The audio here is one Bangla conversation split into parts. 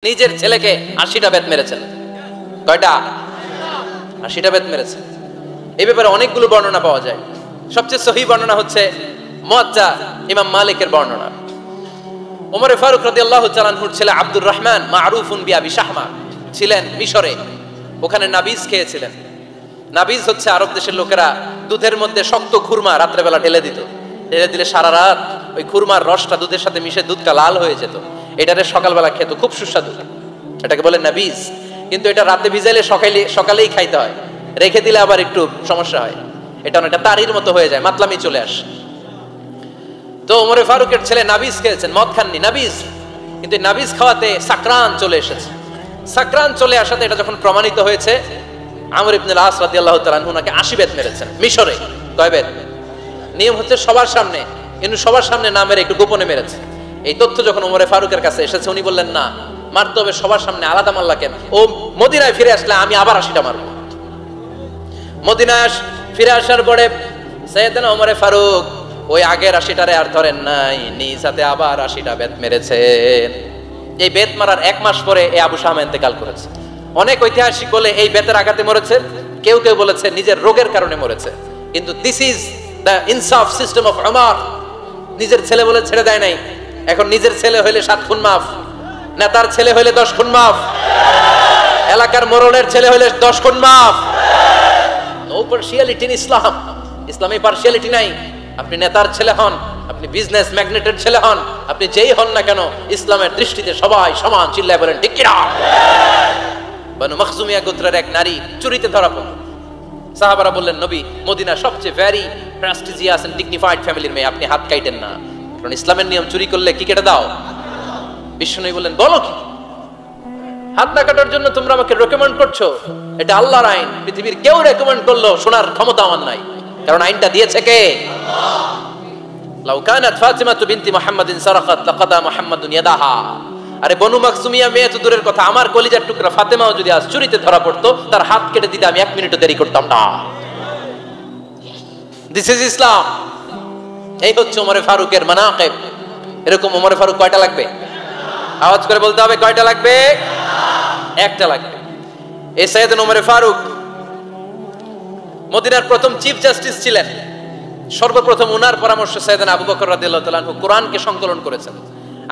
নিজের ছেলেকে ৮০টা বেত মেরেছেন। কয়টা? ৮০টা বেত মেরেছেন। এই ব্যাপারে অনেকগুলো বর্ণনা পাওয়া যায়। সবচেয়ে সহি বর্ণনা হচ্ছে মুয়াত্তা ইমাম মালিকের বর্ণনা। ওমর ফারুক রাদিয়াল্লাহু তাআলা আনহুর ছেলে আব্দুর রহমান মারুফুন বিআবি শাহমা ছিলেন মিশরে। ওখানে নাবিজ খেয়েছিলেন। নাবিজ হচ্ছে আরব দেশের লোকেরা দুধের মধ্যে শক্ত খুরমা রাত্রেবেলা ঢেলে দিত। ঢেলে দিলে সারা রাত ওই খুরমার রসটা দুধের সাথে মিশে দুধটা লাল হয়ে যেত। এটারে সকালবেলা খেত, খুব সুস্বাদু। এটাকে বলে নাবিজ। কিন্তু এটা রাতে ভিজাইলে সকালেই খাইতে হয়, রেখে দিলে আবার একটু সমস্যা হয়। এটা অনেকটা তারির মতো হয়ে যায়, মাতলামি চলে আসে। তো ওমর ফারুকের ছেলে নাবিজ খেয়েছেন, মদ খাননি, নাবিজ। কিন্তু নাবিজ খাওয়াতে সাকরান চলে এসেছে। সাকরান চলে আসাতে এটা যখন প্রমাণিত হয়েছে, আমর ইবনে আল আস রাদিয়াল্লাহু তাআলা আনহু নাকি ৮০ বেত মেরেছেন মিশরে। কয় বেত? নিয়ম হচ্ছে সবার সামনে, কিন্তু সবার সামনে না মেরে একটু গোপনে মেরেছে। এই তথ্য যখন ওমর ফারুকের কাছে এসেছে, উনি বললেন না, মারতে হবে সবার সামনে, আলাদা মারলা কেন? ও মদিনায় ফিরে আসলে আমি আবার ৮০টা মারব। মদিনায় ফিরে আসার পরে সাইয়েদনা ওমর ফারুক ওই আগের ৮০টারে আর ধরেন নাই, নিজ হাতে আবার ৮০টা বেত মেরেছেন। এই বেত মারার ১ মাস পরে এই আবু শামা ইন্তেকাল করেছে। অনেক ঐতিহাসিক বলে এই বেতের আঘাতে মরেছে, কেউ কেউ বলেছে নিজের রোগের কারণে মরেছে। কিন্তু দিস ইজ দ্য ইনসাফ সিস্টেম অফ ওমর। নিজের ছেলে বলে ছেড়ে দেয় নাই। এখন নিজের ছেলে হইলে ৭ খুন মাফ, নেতার ছেলে হইলে ১০ খুন মাফ, এলাকার মোড়লের ছেলে হইলে ১০ খুন মাফ। নো পার্সিয়ালিটি ইন ইসলাম। ইসলামে পার্সিয়ালিটি নাই। আপনি নেতার ছেলে হন, আপনি বিজনেস ম্যাগনেটের ছেলে হন, আপনি যেই হন না কেন, ইসলামের দৃষ্টিতে সবাই সমান। চিল্লায় বলেন ঠিক কিনা? বনু মখজুমিয়া গোত্রের এক নারী চুরিতে ধরা পড়ল। সাহাবারা বললেন, নবী, মদিনা সবচেয়ে ভেরি প্রেস্টিজিয়াস এন্ড ডিগনিফাইড ফ্যামিলির মেয়ে, আপনি হাত কাটেন না, কারণ ইসলামের নিয়ম চুরি করলে কি কেটে দাও। বিশ্বনবী বললেন, বলো কি? হাত না কাটার জন্য তোমরা আমাকে রেকমেন্ড করছো? এটা আল্লাহর আইন। পৃথিবীর কেউ রেকমেন্ড করলো শোনার ক্ষমতা আমার নাই, কারণ আইনটা দিয়েছে কে? লাউ কানাত ফাতিমাতু বিনতি মুহাম্মাদিন সারাকাত লাকাদা মুহাম্মাদুন ইয়াদাহা। আরে বনু মাখজুমিয়া মেয়ে তো দূরের কথা, আমার কলিজার টুকরা ফাতেমাও যদি আজ চুরিতে ধরা পড়তো, তার হাত কেটে দিতে আমি ১ মিনিটও দেরি করতাম না। দিস ইজ ইসলাম। এই হচ্ছে ওমর ফারুকের মানাকিব। এরকম ওমর ফারুক কয়টা লাগবে? আওয়াজ করে বলতে হবে, কয়টা লাগবে? একটা লাগবে। এই সাইয়েদনা ওমর ফারুক মদিনার প্রথম চিফ জাস্টিস ছিলেন। সর্বপ্রথম উনার পরামর্শে সাইয়েদনা আবু বকর রাদিয়াল্লাহু তাআলা আনহু কোরআনকে সংকলন করেছেন।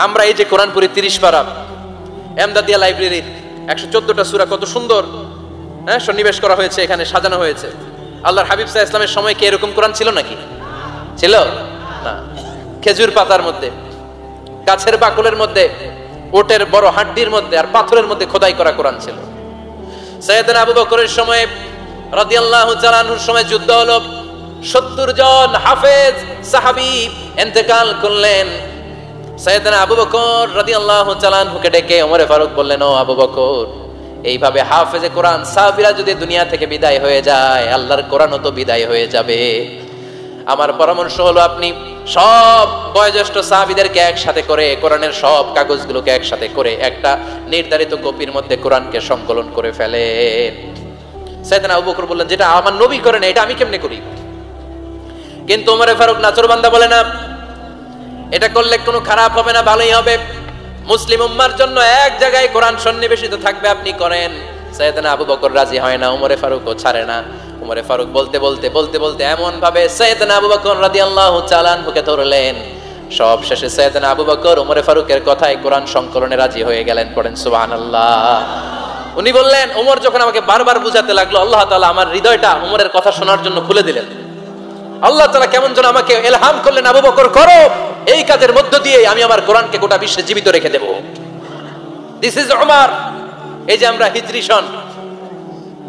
আমরা এই যে কোরআন পড়ি ৩০ পারা, এমদাদিয়া লাইব্রেরির ১১৪টা সূরা, কত সুন্দর সন্নিবেশ করা হয়েছে, এখানে সাজানো হয়েছে। আল্লাহর হাবিব সাল্লাল্লাহু আলাইহি ওয়াসাল্লামের সময় কি এরকম কোরআন ছিল নাকি? ছিল না। খেজুর পাতার মধ্যে, গাছের বাকলের মধ্যে, ওটের বড় হাড্ডির মধ্যে আর পাথরের মধ্যে খোদাই করা কোরআন ছিল। সাইয়েদনা আবু বকরের সময় রাদিয়াল্লাহু তাআলা আনহুর সময় যুদ্ধ হলো। ৭০ জন হাফেজ সাহাবী ইন্তেকাল করলেন। সাইয়েদনা আবু বকর রাদিয়াল্লাহু তাআলা আনহুকে ডেকে ওমর ফারুক বললেন, ও আবু বকর, এইভাবে হাফেজে কোরআন সাহাবীরা যদি দুনিয়া থেকে বিদায় হয়ে যায়, আল্লাহর কোরআনও তো বিদায় হয়ে যাবে। আমার পরামর্শ হলো আপনি সব বয়োজ্যেষ্ঠ সাহাবীদেরকে একসাথে করে কোরআনের সব কাগজগুলোকে একসাথে করে একটা নির্ধারিত কপির মধ্যে কোরআনকে সংকলন করে ফেলেন। সাইয়েদনা আবু বকর বললেন, যেটা আমার নবী করেন এটা আমি কেমনে করি? কিন্তু ওমর ফারুক নাচরবান্দা বলে না, এটা করলে কোনো খারাপ হবে না, ভালোই হবে। মুসলিম উম্মার জন্য এক জায়গায় কোরআন সন্নিবেশিত থাকবে, আপনি করেন। সাইয়েদনা আবু বকর রাজি হয় না, ওমর ফারুকও ছাড়ে না। ওমর ফারুক বলতে বলতে বলতে বলতে এমন ভাবে সাইয়েদনা আবু বকর রাদিয়াল্লাহু তাআলা আনহুকে ধরলেন, সব শেষে সাইয়েদনা আবু বকর ওমর ফারুকের কথায় কোরআন সংকলনে রাজি হয়ে গেলেন। পড়েন সুবহানাল্লাহ। উনি বললেন, ওমর যখন আমাকে বারবার বুঝাতে লাগলো, আল্লাহ তাআলা আমার হৃদয়টা ওমরের কথা শোনার জন্য খুলে দিলেন। আল্লাহ তাআলা কেমন যেন আমাকে ইলহাম করলেন, আবু বকর করো, এই কাজের মধ্য দিয়ে আমি আমার কোরআনকে গোটা বিশ্বে জীবিত রেখে দেব। This is Omar. এই যে আমরা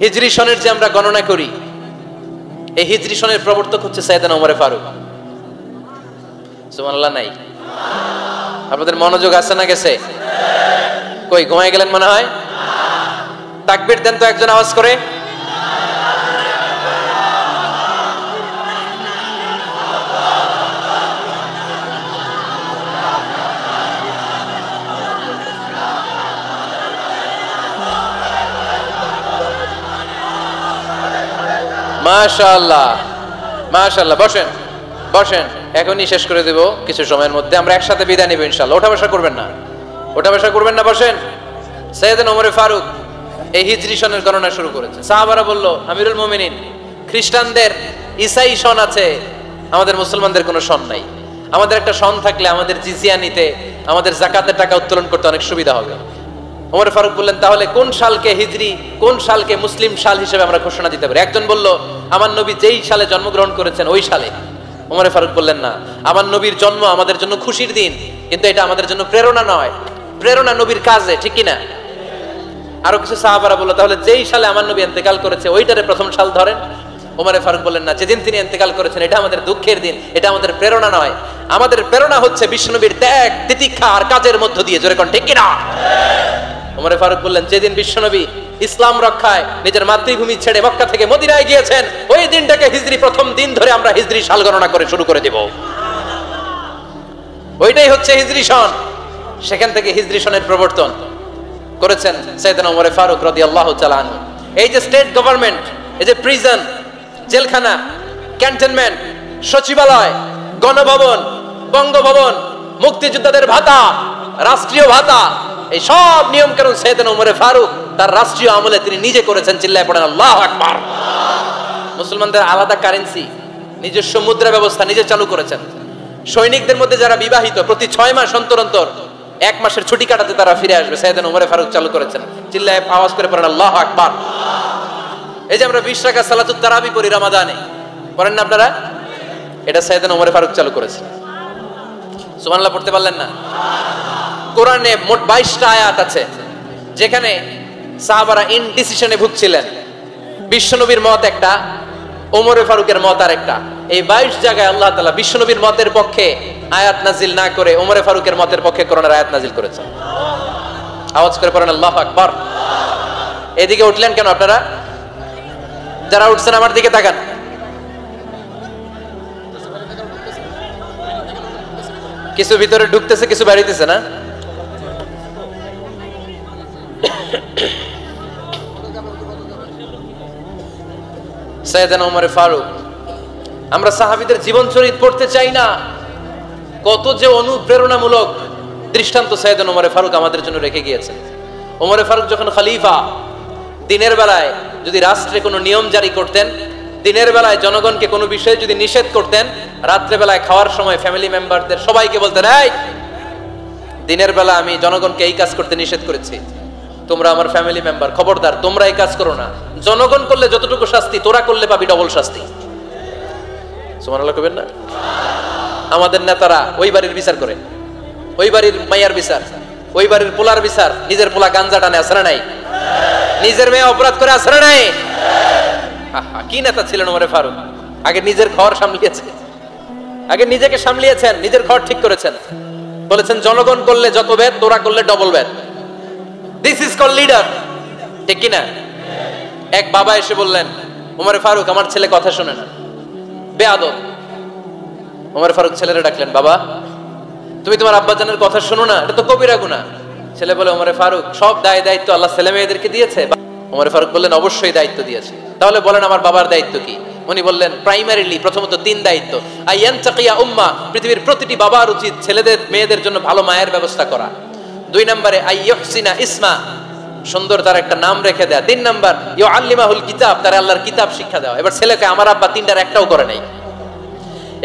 হিজরি সনের যে আমরা গণনা করি, এই হিজরি সনের প্রবর্তক হচ্ছে সাইয়েদনা ওমর ফারুক। সুবহানাল্লাহ নাই? আপনাদের মনোযোগ আছে না গেছে? কই ঘুমায় গেলেন মনে হয়? তাকবীর দেন তো একজন আওয়াজ করে। মাশাআল্লাহ, মাশাআল্লাহ। বসেন, বসেন, এখনই শেষ করে দেব কিছু সময়ের মধ্যে। আমরা একসাথে বিদায় নেব ইনশাআল্লাহ। ওঠা বসা করবেন না, ওঠা বসা করবেন না, বসেন। সাইয়েদনা ওমর ফারুক এই হিজরি সনের গণনা শুরু করেছে। সাহাবারা বলল, আমিরুল মুমিনিন, খ্রিস্টানদের ঈসাই সন আছে, আমাদের মুসলমানদের কোনো সন নাই। আমাদের একটা সন থাকলে আমাদের জিজিয়া নিতে, আমাদের যাকাতের টাকা উত্তোলন করতে অনেক সুবিধা হবে। ওমর ফারুক বললেন, তাহলে কোন সালকে হিজরি, কোন সালকে মুসলিম সাল হিসেবে আমরা ঘোষণা দিতে পারি? একজন বলল, আমার নবী যেই সালে জন্মগ্রহণ করেছেন ওই সালে। ওমর ফারুক বললেন, না, আমার নবীর জন্ম আমাদের জন্য খুশির দিন, কিন্তু এটা আমাদের জন্য প্রেরণা নয়, প্রেরণা নবীর কাজে, ঠিক কিনা? আরো কিছু সাহাবারা বলল, তাহলে যেই সালে আমার নবী ইন্তেকাল করেছে ওইটারে প্রথম সাল ধরেন। ওমর ফারুক বললেন, না, যেদিন তিনি ইন্তেকাল করেছেন এটা আমাদের দুঃখের দিন, এটা আমাদের প্রেরণা নয়। আমাদের প্রেরণা হচ্ছে বিশ্বনবীর ত্যাগ, তিতিক্ষা আর কাজের মধ্য দিয়ে, জোরে কোন ঠিক কিনা? ওমর ফারুক বললেন, যেদিন বিশ্বনবী ইসলাম রক্ষায় নিজের মাতৃভূমি ছেড়ে মক্কা থেকে মদিনায় গিয়েছেন ওই দিনটাকে হিজরি প্রথম দিন ধরে আমরা হিজরি সাল গণনা করে শুরু করে দেব। ওইটাই হচ্ছে হিজরি সন। সেখান থেকে হিজরি সনের প্রবর্তন করেছেন সাইয়েদনা ওমর ফারুক রাদিয়াল্লাহু তাআলা আনহু। এই যে স্টেট গভর্নমেন্ট, এই যে প্রিজন, জেলখানা, ক্যান্টনমেন্ট, সচিবালয়, গণভবন, বঙ্গভবন, মুক্তিযোদ্ধাদের ভাতা, রাষ্ট্রীয় ভাতা, এই সব নিয়ম কানুন সাইয়েদনা ওমর ফারুক তার রাষ্ট্রীয় আমলে তিনি নিজে করেছেন। চিল্লায় পড়েন আল্লাহু আকবার। মুসলমানদের আলাদা কারেন্সি, নিজস্ব মুদ্রা ব্যবস্থা নিজে চালু করেছেন। সৈনিকদের মধ্যে যারা বিবাহিত প্রতি 6 মাস অন্তর অন্তর 1 মাসের ছুটি কাটাতে তারা ফিরে আসবে, সাইয়েদনা ওমর ফারুক চালু করেছেন। চিল্লায় আওয়াজ করে পড়েন আল্লাহু আকবার। এই যে আমরা 20 রাকাত সালাতুত তারাবি পড়ি রমাদানে, পড়েন না আপনারা? এটা সাইয়েদনা ওমর ফারুক চালু করেছেন। সুবহানাল্লাহ পড়তে পারলেন না? কোরআনে মোট 22টা আয়াত আছে যেখানে সাহাবারা ইনডিসিশনে ভুগছিলেন। বিশ্বনবীর মত একটা, ওমর ফারুকের মত আরেকটা। এই 22 জায়গায় আল্লাহ তাআলা বিশ্বনবীর মতের পক্ষে আয়াত নাজিল না করে ওমর ফারুকের মতের পক্ষে কোরআনের আয়াত নাজিল করেছেন। আওয়াজ করে পড়েন আল্লাহু আকবার। এদিকে উঠলেন কেন আপনারা? যারা উঠছেন আমার দিকে তাকান। কিছু ভিতরে ঢুকতেছে, কিছু বাইরেতেছে না? সাইয়েদনা ওমর ফারুক, আমরা সাহাবীদের জীবন চরিত পড়তে চাই না, কত যে অনুপ্রেরণামূলক দৃষ্টান্ত সাইয়েদনা ওমর ফারুক আমাদের জন্য রেখে গিয়েছেন। ওমর ফারুক যখন খলিফা, দিনের বেলায় যদি রাষ্ট্রে কোনো নিয়ম জারি করতেন, দিনের বেলায় জনগণকে কোনো বিষয়ে যদি নিষেধ করতেন, রাত্রে বেলায় খাওয়ার সময় ফ্যামিলি মেম্বারদের সবাইকে বলতেন, এই দিনের বেলা আমি জনগণকে এই কাজ করতে নিষেধ করেছি, তোমরা আমার ফ্যামিলি মেম্বার, খবরদার তোমরা এই কাজ করো না। জনগণ করলে যতটুকু শাস্তি, তোরা করলে পাবি ডবল শাস্তি। সুবহানাল্লাহ কইবেন না? আমাদের নেতারা ওই বাড়ির বিচার করে, ওই বাড়ির মাইয়ার বিচার, ওই বাড়ির পোলার বিচার, নিজের পোলা গাঞ্জা টানে, আছে না নাই? নিজের মেয়ে অপরাধ করে, আছে না নাই? কি নেতা ছিলেন ওমর ফারুক! আগে নিজের ঘর সামলিয়েছে, আগে নিজেকে সামলিয়েছেন, নিজের ঘর ঠিক করেছেন। বলেছেন জনগণ করলে যত বেদ, তোরা করলে double Veda. This is call leader, ঠিক কিনা? এক বাবা এসে বললেন, ওমর ফারুক আমার ছেলে কথা শোনে না, বেয়াদব। ওমর ফারুক ছেলেরে ডাকলেন, বাবা তুমি তোমার আব্বাজানের কথা শোনো না, এটা তো কবিরা গুনাহ। ছেলে বলে, ওমর ফারুক সব দায় দায়িত্ব আল্লাহ ছেলে মেয়েদেরকে দিয়েছে। ওমর ফারুক বললেন, অবশ্যই দায়িত্ব দিয়েছে। তাহলে বলেন আমার বাবার দায়িত্ব কি? উনি বললেন, প্রাইমারিলি প্রথমত 3 দায়িত্ব। আইয়ানতাকিয়া উম্মাহ, পৃথিবীর প্রতিটি বাবার উচিত ছেলেদের মেয়েদের জন্য ভালো মায়ের ব্যবস্থা করা। 2 নম্বরে আইয়ুহসিনা ইসমা, সুন্দর তার একটা নাম রেখে দেয়া। 3 নম্বর ইউআল্লিমাহুল কিতাব, তার আল্লাহর কিতাব শিক্ষা দেওয়া। এবার ছেলেকে আমার আব্বা 3টার একটাও করে নাই।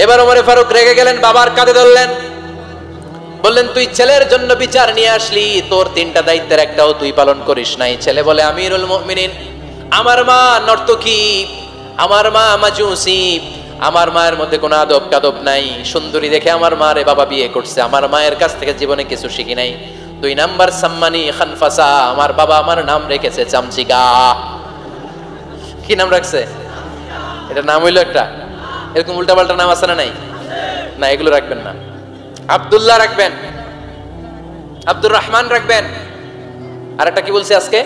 এবার ওমর ফারুক রেগে গেলেন, বাবার কাঁধে ধরলেন, বললেন তুই ছেলের জন্য বিচার নিয়ে আসলি, তোর 3টা দায়িত্বের একটাও তুই পালন করিস নাই। ছেলে বলে, আমিরুল মুমিনিন আমার মা নর্তকী, আমার মা মাজুসি, আমার মায়ের মধ্যে কোনো আদব কাদব নাই, সুন্দরী দেখে আমার মারে বাবা বিয়ে করছে, আমার মায়ের কাছ থেকে জীবনে কিছু শিখি নাই। 2 নাম্বার সাম্মানি খানফাসা, আমার বাবা আমার নাম রেখেছে চামচিকা। কি নাম রাখছে? এটা নাম হইলো একটা, এরকম উল্টাপাল্টা নাম আছে না নাই? না, এগুলো রাখবেন না। আব্দুল্লাহ রাখবেন, আব্দুর রহমান রাখবেন, আর একটা কি বলছি আজকে?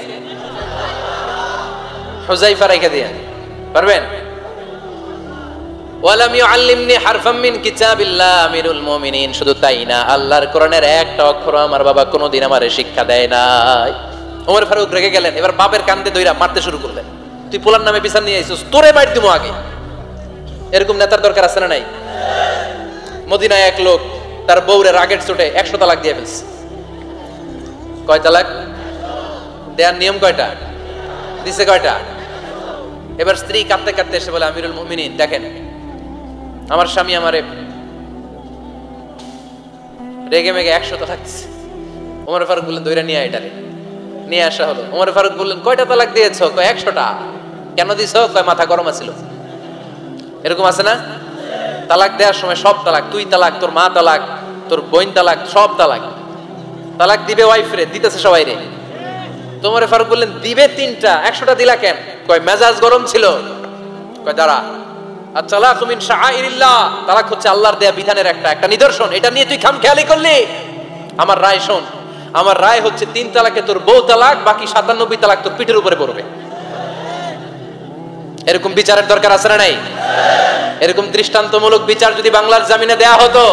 হুযায়ফা রেখে দিয়েন, পারবেন? ওয়ালাম ইউআল্লিমনি হারফাম মিন কিতাবিল্লাহ, আমিরুল মুমিনিন শুধু তাই না, আল্লাহর কোরআনের একটা অক্ষর আমার বাবা কোনোদিন আমারে শিক্ষা দেয় নাই। ওমর ফারুক রেগে গেলেন, এবার বাপের কান্দে দইরা মারতে শুরু করলেন। তুই পোলার নামে বিচার নিয়ে আইছিস, তোরে মার দিমু আগে। এরকম নেতার দরকার আছে না নাই? মদিনায় এক লোক তার বউরে রাগের চোটে 100 তালাক দিয়ে ফেলছে। কয় তালাক? দেয়ার নিয়ম কয়টা? দিছে কয়টা? এবার স্ত্রী কাঁদতে কাঁদতে এসে বলে, আমিরুল মুমিনিন দেখেন, আমার স্বামী আমারে রেগে মেগে 100 তালাক দিছে। ওমর ফারুক বললেন, দইরা নিয়ে এটারে নিয়ে আসা হলো। ওমর ফারুক বললেন, কয়টা তালাক দিয়েছো? কয় 100টা। কেন দিছো? কয় মাথা গরম আছিল। এরকম আছে না? তালাক দেওয়ার সময় সব তালাক, তুই তালাক, তোর মা তালাক, তোর বোন তালাক, সব তালাক। তালাক দিবে ওয়াইফ রে, দিতেছে সবাই রে। তো ওমর ফারুক বললেন, দিবে 3টা, 100টা দিলা কেন? কয় মেজাজ গরম ছিল। কয় দাঁড়া, আত-তালাকু মিন শাআইরিল্লাহ, তালাক হচ্ছে আল্লাহর দেয়া বিধানের একটা নিদর্শন। এটা নিয়ে তুই খামখেয়ালি করলি? আমার রায় শোন, আমার রায় হচ্ছে 3 তালাকে তোর বউ তালাক, বাকি 97 তালাক তোর পিঠের উপরে পড়বে। এরকম বিচারের দরকার আছে না নাই? এরকম দৃষ্টান্তমূলক বিচার যদি বাংলার জমিনে দেয়া হতো,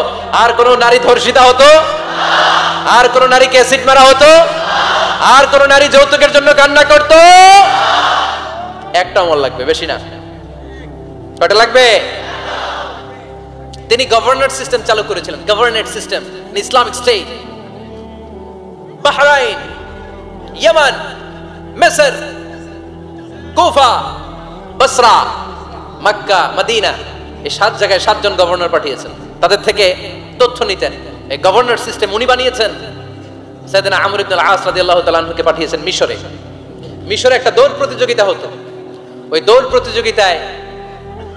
আর কোন নারী ধর্ষিতা হতো? আর কোন নারীকে অ্যাসিড মারা হতো? আর কোন নারী যৌতুকের জন্য কান্না করতো? একটা আমল লাগবে, বেশি না। কয়টা লাগবে? তিনি গভর্নর সিস্টেম চালু করেছিলেন, governor system, Islamic state. Bahrain, Yemen, মিসর, কুফা, বসরা, মক্কা, মদিনা, এই 7 জায়গায় 7 জন গভর্নর পাঠিয়েছেন। তাদের থেকে তথ্য নিতেন। এই গভর্নর সিস্টেম উনি বানিয়েছেন। সাইয়েদনা আমর ইবনে আল আস রাদিয়াল্লাহু তাআলা আনহুকে পাঠিয়েছেন মিশরে। মিশরে একটা দৌড় প্রতিযোগিতা হতো। ওই দৌড় প্রতিযোগিতায়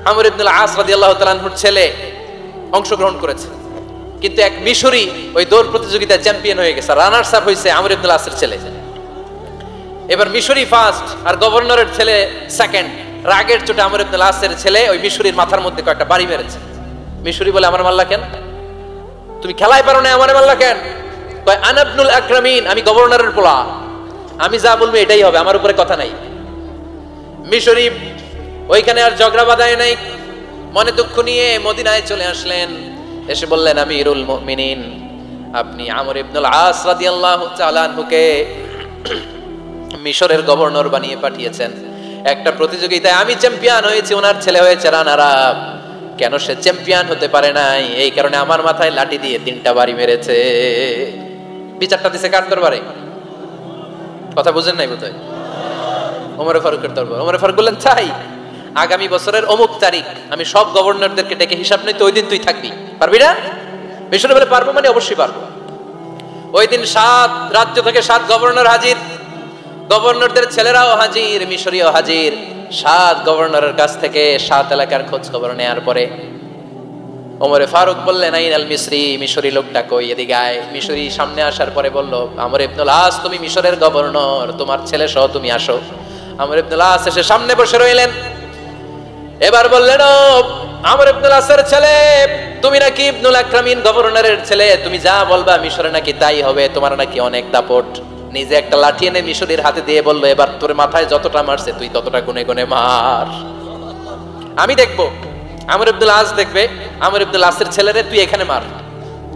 আমর ইবনে আল আস রাদিয়াল্লাহু তাআলা আনহুর ছেলে অংশগ্রহণ করেছে, কিন্তু এক মিশরি ওই দৌড় প্রতিযোগিতায় চ্যাম্পিয়ন হয়ে গেছে। রানার্স আপ হয়েছে আমর ইবনে আল আসের ছেলে। এবার মিশরি ফার্স্ট আর গভর্নরের ছেলে সেকেন্ড। রাগের চোটে আমর ইবনে আল আসের ছেলে ওই মিশরির মাথার মধ্যে কয়েকটা বাড়ি মেরেছে। মিশরি বলে, আমার মারলা কেন? তুমি খেলায় পারো না, আমারে মারলা কেন? কয়, আনা ইবনুল আকরামিন, আমি গভর্নরের পোলা, আমি যা বলবো এটাই হবে, আমার উপরে কথা নাই। মিশরি ওইখানে আর ঝগড়া বাঁধায় নাই, মনে দুঃখ নিয়ে মদিনায় চলে আসলেন। এসে বললেন, আমিরুল মুমিনিন, আপনি আমর ইবনুল আস রাদিয়াল্লাহু তাআলা আনহুকে মিশরের গভর্নর বানিয়ে পাঠিয়েছেন। একটা প্রতিযোগিতায় আমি চ্যাম্পিয়ন হয়েছি, ওনার ছেলে হয়েছে রানার আপ। কেন সে চ্যাম্পিয়ন হতে পারে নাই? এই কারণে আমার মাথায় লাঠি দিয়ে 3টা বাড়ি মেরেছে। বিচারটা দিছে কার দরবারে? কথা বুঝেন নাই বোধহয়? ওমর ফারুকের দরবার। ওমর ফারুক বললেন, তাই আগামী বছরের অমুক তারিখ আমি সব গভর্নরদেরকে ডেকে হিসাব নিতে, ওই দিন তুই থাকবি, পারবি না? মিশরে বলে, পারবো। মানে অবশ্যই পারবো। ওই দিন 7 রাজ্য থেকে 7 গভর্নর হাজির, গভর্নরদের ছেলেরাও হাজির, মিশরীয় হাজির। 7 গভর্নরের কাছ থেকে 7 এলাকার খোঁজ খবর নেয়ার পরে ওমরে ফারুক বললেন, আইন আল মিসরি, মিশরি লোকটা কই, এদিকে আয়। মিশরি সামনে আসার পরে বলল, আমর ইবনুল আস, তুমি মিশরের গভর্নর, তোমার ছেলে সহ তুমি আসো। আমর ইবনুল আস এসে সামনে বসে রইলেন। এবার বললেন, ও আমর ইবনুল আসের ছেলে, তুমি নাকি ইবনুল আকরামিন গভর্নরের ছেলে, তুমি যা বলবা মিশরে নাকি তাই হবে, তোমার নাকি অনেক দাপট। নিজে একটা লাঠি এনে মিশরীর হাতে দিয়ে বলল, এবার তোর মাথায় যতটা মারছে তুই ততটা গুনে গুনে মার, আমি দেখবো। আমর ইবনুল আস দেখবে, আমর ইবনুল আসের ছেলেরে তুই এখানে মার।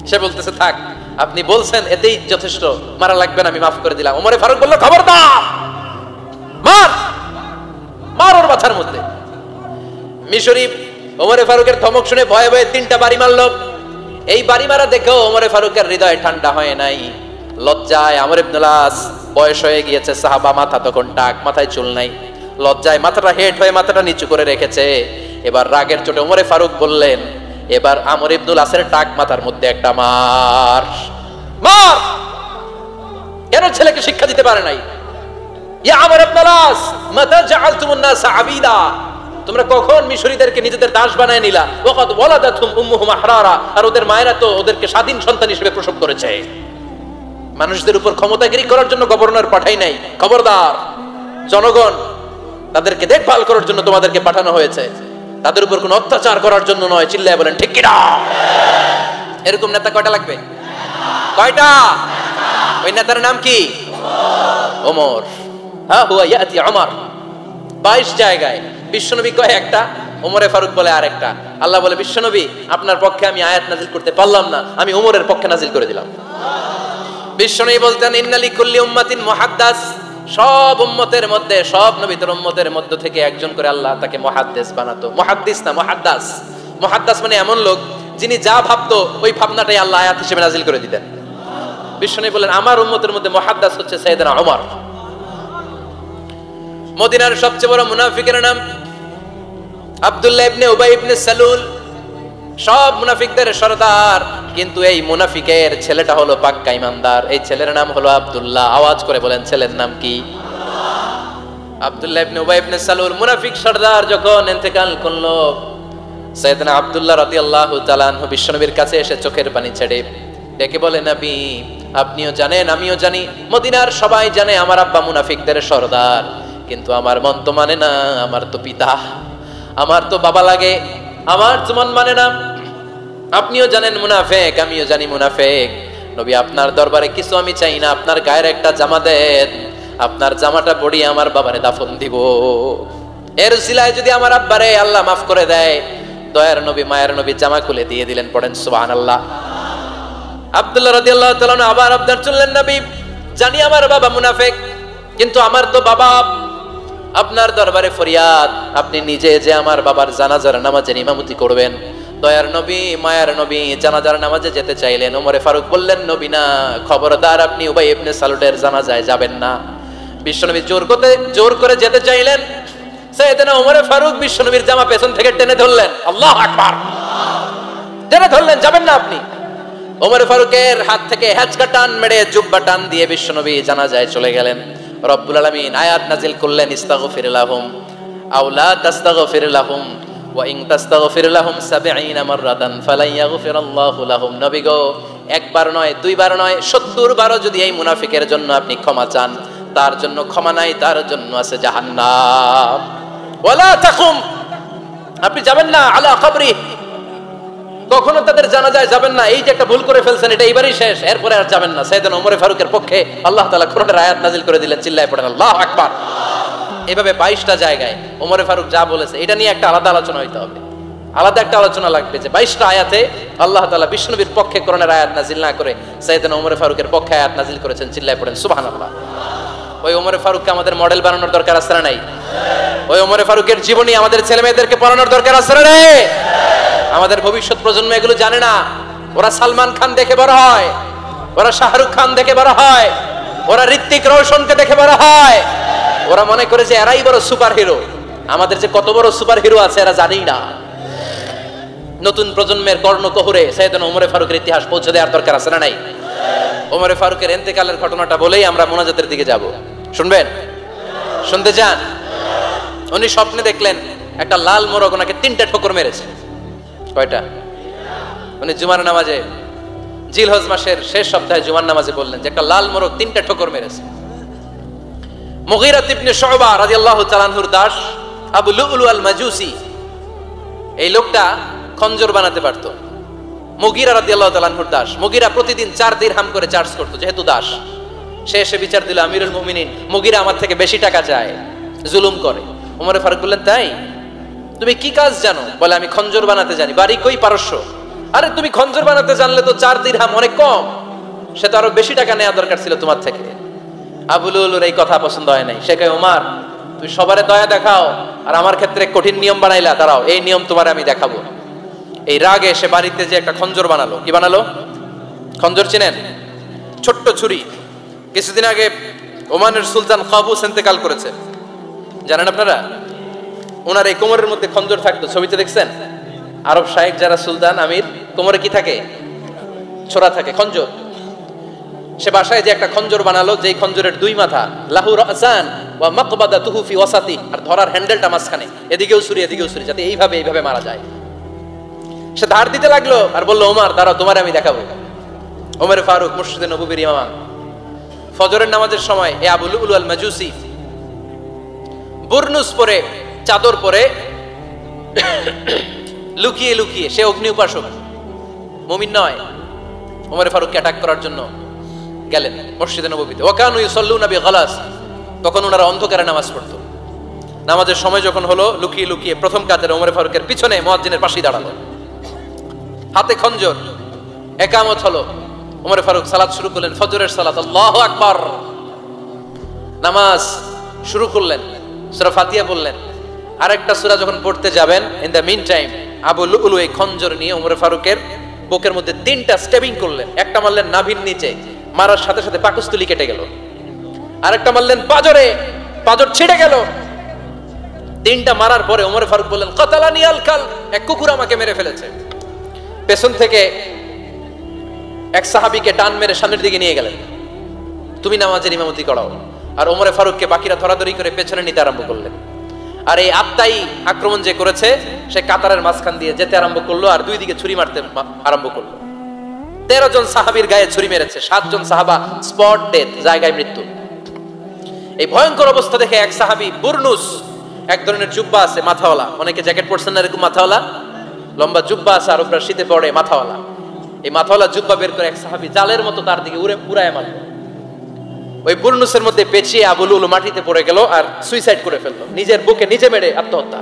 সে বলতেছে, থাক, আপনি বলছেন এতেই যথেষ্ট, মারা লাগবে না, আমি মাফ করে দিলাম। ওমরে ফারুক বলল, খবরদার, মার, মার ওর মাথার মধ্যে। মিশরি ওমরে ফারুকের ধমক শুনে ভয়ে ভয়ে 3টা বাড়ি মারল। এই বাড়ি মারা দেখেও ওমরে ফারুকের হৃদয় ঠান্ডা হয় নাই। লজ্জায় আমর ইবনুল আস, বয়স হয়ে গিয়েছে, সাহাবা, মাথা তখন টাক, মাথায় চুল নাই, লজ্জায় মাথাটা হেট হয়ে মাথাটা নিচু করে রেখেছে। এবার রাগের চোটে ওমরে ফারুক বললেন, এবার আমর ইবনুল আসের টাক মাথার মধ্যে একটা মার, মার। কেন ছেলেকে শিক্ষা দিতে পারে নাই? ইয়া আমর ইবনুল আস, মাতা জাআলতুমুন নাস আবিদা, তোমরা কখন মিশরীদেরকে নিজেদের দাস বানায় নিলা? ওয়াকাদ ওয়ালাদাতুম উম্মুহুম আহরারা, আর ওদের মায়েরা তো ওদেরকে স্বাধীন সন্তান হিসেবে প্রসব করেছে। মানুষদের উপর ক্ষমতাগিরি করার জন্য গভর্নর পাঠাই নাই। খবরদার, জনগণ, তাদেরকে দেখভাল করার জন্য তোমাদেরকে পাঠানো হয়েছে, তাদের উপর কোনো অত্যাচার করার জন্য নয়। চিল্লায় বলেন ঠিক কি না? এরকম নেতা কয়টা লাগবে? কয়টা? ওই নেতার নাম কি? ওমর। হ্যাঁ, হুয়া ইয়াতি ওমর। 22 জায়গায় বিশ্বনবী কয় একটা, ওমরে ফারুক বলে আরেকটা। আল্লাহ বলে, বিশ্বনবী, আপনার পক্ষে আমি আয়াত নাজিল করতে পারলাম না, আমি ওমরের পক্ষে নাজিল করে দিলাম। বিশ্বনবী বলতেন, ইন্নালি কুল্লি উম্মাতিন মুহাদ্দাস, সব উম্মতের মধ্যে, সব নবীদের উম্মতের মধ্য থেকে একজন করে আল্লাহ তাকে মুহাদ্দিস বানাতো। মুহাদ্দিস না, মুহাদ্দাস। মুহাদ্দাস মানে এমন লোক যিনি যা ভাবতো ওই ভাবনাটাই আল্লাহ আয়াত হিসেবে নাজিল করে দিতেন। বিশ্বনবী বলেন, আমার উম্মতের মধ্যে মুহাদ্দাস হচ্ছে সাইয়েদনা ওমর। মদিনার সবচেয়ে বড় মুনাফিকের নাম আব্দুল্লাহ ইবনে উবাই ইবনে সালুল, সব মুনাফিকদের সরদার, কিন্তু এই মুনাফিকের ছেলেটা হলো পাক্কা ইমানদার। এই ছেলের নাম হলো আব্দুল্লাহ। আওয়াজ করে বলেন ছেলের নাম কি? আব্দুল্লাহ ইবনে উবাই ইবনে সালুল মুনাফিক সরদার যখন ইন্তেকাল করলো, সাইয়েদনা আব্দুল্লাহ রাদিয়াল্লাহু তাআলা আনহু বিশ্বনবীর কাছে এসে চোখের পানি ছেড়ে ডেকে বলে, নবী আপনিও জানেন আমিও জানি, মদিনার সবাই জানে আমার আব্বা মুনাফিকদের সরদার, কিন্তু আমার মন তো মানে না, আমার তো পিতা, আমার তো বাবা লাগে, আমার তো মন মানে না। আপনিও জানেন মুনাফিক, আমিও জানি মুনাফিক। নবী আপনার দরবারে কিছু আমি চাই না, আপনার গায়ের একটা জামা দেন, আপনার জামাটা পরিয়ে আমার বাবারে দাফন দিব। এর উসিলায় যদি আমার আব্বারে আল্লাহ মাফ করে দেয়, দয়ার নবী মায়ের নবী জামা খুলে দিয়ে দিলেন। পড়েন সুবহানাল্লাহ। আব্দুল্লাহ রাদিয়াল্লাহু তাআলা আবার আবদার চললেন, নবী জানি আমার বাবা মুনাফিক, কিন্তু আমার তো বাবা, আপনার দরবারে ফরিয়াদ, আপনি নিজে যে আমার বাবার জানাজার নামাজের ইমামতি করবেন। দয়ার নবী মায়ার নবী জানাজার নামাজে যেতে চাইলেন। ওমরে ফারুক বললেন, নবী না, খবরদার আপনি উবাই ইবনে সালুলের জানাজায় যাবেন না। বিশ্বনবী জোর করে যেতে চাইলেন। সাইয়েদনা ওমরে ফারুক বিশ্বনবীর জামা পেছন থেকে টেনে ধরলেন। আল্লাহু আকবার, টেনে ধরলেন, যাবেন না আপনি। ওমরে ফারুকের হাত থেকে হ্যাচকা টান মেরে জুব্বা টান দিয়ে বিশ্বনবী জানাজায় চলে গেলেন। রব্বুল আলামিন আয়াত নাজিল করলেন, ইস্তাগফির লাহুম আও লা তাস্তাগফির লাহুম ওয়া ইন তাস্তাগফির লাহুম ৭০ মাররাতান ফালান ইয়াগফিরাল্লাহু লাহুম। নবী গো, একবার নয়, দুইবার নয়, ৭০ বারও যদি এই মুনাফিকের জন্য আপনি ক্ষমা চান, তার জন্য ক্ষমা নাই, তার জন্য আছে জাহান্নাম। ওয়ালা তাকুম, আপনি যাবেন না আলা কবরি, কখনো তাদের জানাজায় যাবেন না। এই যে একটা ভুল করে ফেলছেন, এটা এইবারই শেষ, এরপরে আর যাবেন না। সাইয়েদনা ওমর ফারুকের পক্ষে আল্লাহ তাআলা কোরআনের আয়াত নাজিল করে দিলেন। চিল্লায় পড়েন আল্লাহু আকবার। এইভাবে 22টা জায়গায় ওমর ফারুক যা বলেছে, এটা নিয়ে একটা আলাদা আলোচনা হইতে হবে, আলাদা একটা আলোচনা লাগবে যে 22টা আয়াতে আল্লাহ তাআলা বিশ্বনবীর পক্ষে কোরআনের আয়াত নাজিল না করে সাইয়েদনা ওমর ফারুকের পক্ষে আয়াত নাজিল করেছেন। চিল্লায় পড়েন সুবহানাল্লাহ। ওই ওমর ফারুককে আমাদের মডেল বানানোর দরকার আছে না নাই? ওই ওমর ফারুকের জীবনী আমাদের ছেলে মেয়েদেরকে পড়ানোর দরকার আছে না নাই? আমাদের ভবিষ্যৎ প্রজন্ম এগুলো জানে না। ওরা সালমান খান দেখে বড় হয়, ওরা শাহরুখ খান দেখে বড় হয়, ওরা ঋত্বিক রোশনকে দেখে বড় হয়, ওরা মনে করে যে এরাই বড় সুপার হিরো। আমাদের যে কত বড় সুপার হিরো আছে এরা জানেই না। নতুন প্রজন্মের কর্ণকহুরে সাইয়েদনা ওমর ফারুকের ইতিহাস পৌঁছে দেওয়ার দরকার আছে না নাই? ওমর ফারুকের ইন্তেকালের ঘটনাটা বলেই আমরা মোনাজাতের দিকে যাব। শুনবেন? শুনতে চান? উনি স্বপ্নে দেখলেন একটা লাল মোরগ ওনাকে 3টা ঠোকর মেরেছে। কয়টা? উনি জুমার নামাজে, জিলহজ মাসের শেষ সপ্তাহে জুমার নামাজে বললেন যে একটা লাল মোরগ 3টা ঠোকর মেরেছে। মুগীরা ইবনে শুবা রাদিয়াল্লাহু তাআলা আনহুর দাস আবু লুলু আল মাজুসি, এই লোকটা খঞ্জর বানাতে পারত। মুগীরা রাদিয়াল্লাহু তাআলা আনহুর দাস। মুগীরা প্রতিদিন 4 দিরহাম করে চার্জ করত, যেহেতু দাস। সে এসে বিচার দিল, আমিরুল মুমিনিন, মুগীরা আমার থেকে বেশি টাকা চায়, জুলুম করে। ওমর ফারুক বললেন, তাই? তুমি কি কাজ জানো? বলে, আমি খঞ্জর বানাতে জানি। বাড়ি কই? পারস্য। আরে তুমি খঞ্জর বানাতে জানলে তো 4 দিরহাম অনেক কম, সে তো আরো বেশি টাকা নেওয়া দরকার ছিল তোমার থেকে। আবু লুলুর এই কথা পছন্দ হয় নাই। সে কয়, ওমর তুমি সবারে দয়া দেখাও আর আমার ক্ষেত্রে কঠিন নিয়ম বানাইলা, দাঁড়াও এই নিয়ম তোমার আমি দেখাবো। এই রাগে সে বাড়িতে যে একটা খঞ্জর বানালো। কি বানালো? খঞ্জর চিনেন? ছোট্ট ছুরি। কিছুদিন আগে ওমানের সুলতান কাবুস ইন্তেকাল করেছে, জানেন আপনারা? ওনার এই কোমরের মধ্যে খঞ্জর থাকতো, ছবিতে দেখছেন? আরব শায়েখ যারা সুলতান আমির, কোমরে কি থাকে? ছোরা থাকে, খঞ্জর। সে বাসায় যে একটা খঞ্জর বানালো, যেই খঞ্জরের 2 মাথা, লাহু রাসান ওয়া মাকবাদাতুহু ফি ওয়াসাতি, আর ধরার হ্যান্ডেলটা মাঝখানে, এদিকেও ছুরি এদিকেও ছুরি, যাতে এইভাবে মারা যায়। সে ধার দিতে লাগলো আর বলল, ওমর দাঁড়াও, তোমার আমি দেখাবো। ওমর ফারুক মসজিদে নববীর ইমাম, ফজরের নামাজের সময় এ আবু লুলু আল মাজুসি বুরনুস পরে, চাদর পরে, লুকিয়ে লুকিয়ে, সে অগ্নি উপাসক, মুমিন নয়, ওমর ফারুককে অ্যাটাক করার জন্য গেলেন মসজিদে নববীতে। ওয়াকানু ইউসাল্লুনা বিগালাস, তখন ওনারা অন্ধকারে নামাজ পড়তো। নামাজের সময় যখন হলো, লুকিয়ে লুকিয়ে প্রথম কাতারে ওমর ফারুকের পিছনে মুয়াজ্জিনের পাশেই দাঁড়ালো, হাতে খঞ্জর। একামত হলো, ওমর ফারুক সালাত শুরু করলেন, ফজরের সালাত, আল্লাহু আকবার। নামাজ শুরু করলেন, সূরা ফাতিহা বললেন। আরেকটা সূরা যখন পড়তে যাবেন, in the mean time Abu Lulu এই খঞ্জর নিয়ে ওমর ফারুকের বুকের মধ্যে 3টা স্টেবিং করলেন। একটা মারলেন নাভির নিচে, মারার সাথে সাথে পাকস্থলী কেটে গেল। আরেকটা মারলেন পাজরে, পাজর ছিঁড়ে গেল। তিনটা মারার পরে ওমর ফারুক বললেন কাতালানি আল কাল, এক কুকুর আমাকে মেরে ফেলেছে। পেছন থেকে এক সাহাবীকে টান মেরে সামনের দিকে নিয়ে গেলেন, তুমি নামাজের ইমামতি করাও। আর ওমর ফারুককে বাকিরা ধরাধরি করে পেছনে নিতে আরম্ভ করলেন। আর এই আত্মাই আক্রমণ যে করেছে সে কাতারের মাঝখান দিয়ে যেতে আরম্ভ করলো আর দুই দিকে ছুরি মারতে আরম্ভ করলো। 13 জন সাহাবীর গায়ে ছুরি মেরেছে, 7 জন সাহাবা স্পট ডেথ, জায়গায় মৃত্যু। এই ভয়ঙ্কর অবস্থা দেখে এক সাহাবী বুরনুস, এক ধরনের জুব্বা আছে মাথাওয়ালা, অনেকে জ্যাকেট পরছেন না এরকম মাথাওয়ালা, লম্বা জুব্বা আছে আর উপরে শীতে পড়ে মাথাওয়ালা, এই মাথাওয়ালা জুব্বা বের করে এক সাহাবী জালের মতো তার দিকে উড়ায় মারল। ওই বুরনুসের মধ্যে পেঁচিয়ে আবু লুলু মাটিতে পড়ে গেল আর সুইসাইড করে ফেললো, নিজের বুকে নিজে মেরে আত্মহত্যা।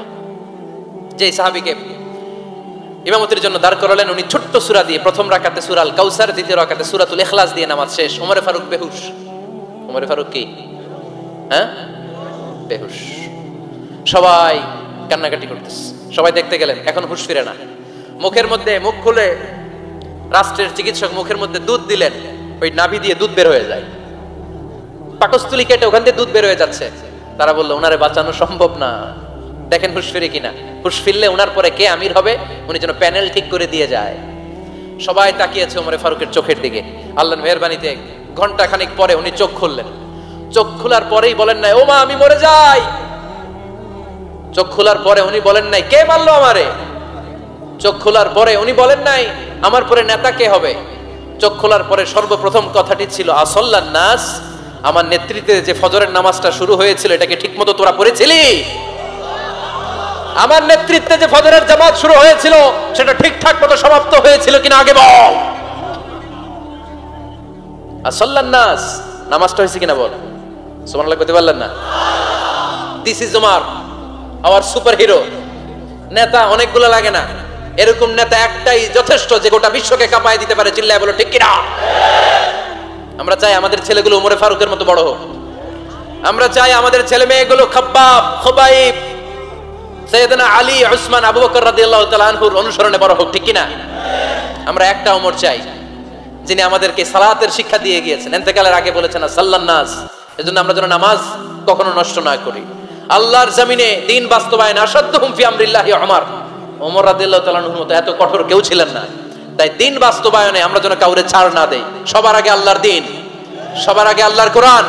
যেই সাহাবীকে ইমামতির জন্য দাঁড় করালেন উনি ছোট্ট সূরা দিয়ে প্রথম রাকাতে সূরা আল কাউসার, দ্বিতীয় রাকাতে সূরাতুল ইখলাস দিয়ে নামাজ শেষ। ওমর ফারুক বেহুশ। ওমর ফারুক কি বেহুশ। সবাই কান্নাকাটি করতেছে, সবাই দেখতে গেলেন, এখন হুঁশ ফিরে না। মুখের মধ্যে মুখ খুলে রাষ্ট্রের চিকিৎসক মুখের মধ্যে দুধ দিলেন, ওই নাভি দিয়ে দুধ বের হয়ে যায়, পাকস্থলী কেটে ওখান দিয়ে দুধ বের হয়ে যাচ্ছে। তারা বললো ওনারে বাঁচানো সম্ভব না, দেখেন হুঁশ ফিরে কিনা। হুঁশ ফিরলে ওনার পরে কে আমির হবে উনি যেন প্যানেল ঠিক করে দিয়ে যায়। সবাই তাকিয়েছে ওমর ফারুকের চোখের দিকে। আল্লাহর মেহেরবানিতে ঘন্টা খানিক পরে উনি চোখ খুললেন। চোখ খোলার পরেই বলেন নাই ও মা আমি মরে যাই। চোখ খোলার পরে উনি বলেন নাই কে মারলো আমারে। চোখ খোলার পরে উনি বলেন নাই আমার পরে নেতা কে হবে। চোখ খোলার পরে সর্বপ্রথম কথাটি ছিল আসল্লান নাস, আমার নেতৃত্বে যে ফজরের নামাজটা শুরু হয়েছিল এটাকে ঠিকমতো তোরা পড়েছিলি? আমার নেতৃত্বে যে ফজরের জামাত শুরু হয়েছিল সেটা ঠিকঠাক মতো সমাপ্ত হয়েছিল কিনা আগে বল। আসল্লান নাস, নামাজটা হয়েছে কিনা বল। সুবহানাল্লাহ কইতে পারলেন না? This is Omar, hour super hero. নেতা অনেকগুলো লাগে না, এরকম নেতা একটাই যথেষ্ট যে গোটা বিশ্বকে কাঁপায় দিতে পারে। চিল্লায় বলো ঠিক কিনা? আমরা চাই আমাদের ছেলেগুলো ওমর ফারুকের মতো বড় হোক। আমরা চাই আমাদের ছেলে মেয়েগুলো খাব্বাব, খুবাইব, সাইয়েদনা আলী, উসমান, আবু বকর রাদিয়াল্লাহু তাআলা আনহুর অনুসরণে বড় হোক, ঠিক কিনা? আমরা একটা ওমর চাই যিনি আমাদেরকে সালাতের শিক্ষা দিয়ে গিয়েছেন, ইন্তেকালের আগে বলেছেন সাল্লান নাস। এজন্য আমরা যেন নামাজ কখনো নষ্ট না করি। আল্লাহর জমিনে দ্বীন বাস্তবায়ন আসাদ্দুহুম ফি আমরিল্লাহি ওমর। ওমর রাদিয়াল্লাহু তাআলা আনহুর মতো এত কঠোর কেউ ছিলেন না। তাই দ্বীন বাস্তবায়নে আমরা যেন কাউরে ছাড় না দেই। সবার আগে আল্লাহর দ্বীন, সবার আগে আল্লাহর কোরআন,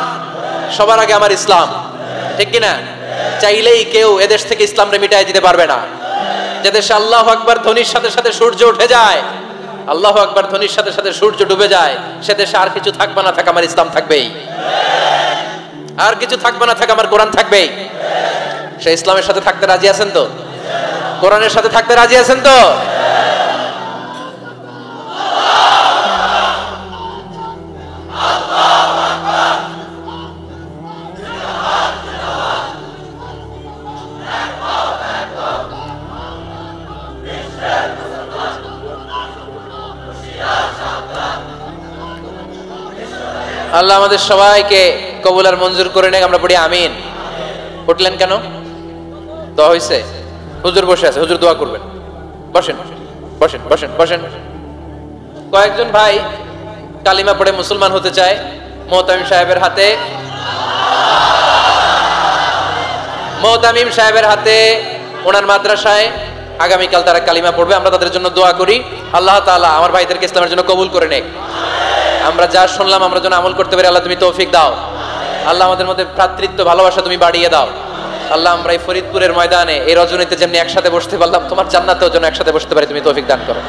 সবার আগে আমার ইসলাম, ঠিক কিনা? চাইলেই কেউ এদেশ থেকে ইসলামরে মিটাই দিতে পারবে না। যে দেশে আল্লাহু আকবার ধ্বনির সাথে সাথে সূর্য উঠে যায়, আল্লাহু আকবার ধ্বনির সাথে সাথে সূর্য ডুবে যায়, সে দেশে আর কিছু থাকবে না থাক আমার ইসলাম থাকবেই, আর কিছু থাকবে না থাক আমার কোরআন থাকবেই। সে ইসলামের সাথে থাকতে রাজি আছেন তো? কোরআনের সাথে থাকতে রাজি আছেন তো? আল্লাহ আমাদের সবাইকে কবুল আর মঞ্জুর করে নেক। আমরা পড়ি আমিন। উঠলেন কেন? দোয়া হইছে? হুজুর বসে আছে, হুজুর দোয়া করবেন। বসেন বসেন বসেন বসেন। কয়েকজন ভাই কালিমা পড়ে মুসলমান হতে চায়। মোহতামিম সাহেবের হাতে, মোহতামিম সাহেবের হাতে ওনার মাদ্রাসায় আগামীকাল তারা কালিমা পড়বে। আমরা তাদের জন্য দোয়া করি, আল্লাহ তাআলা আমার ভাইদেরকে ইসলামের জন্য কবুল করে নেক। আমরা যা শুনলাম আমরা যেন আমল করতে পারি, আল্লাহ তুমি তৌফিক দাও। আল্লাহ আমাদের মধ্যে ভ্রাতৃত্ব ভালোবাসা তুমি বাড়িয়ে দাও। আল্লাহ আমরা এই ফরিদপুরের ময়দানে এই রজনীতে যেমনি একসাথে বসতে পারলাম, তোমার জান্নাতেও যেন একসাথে বসতে পারি, তুমি তৌফিক দান করো।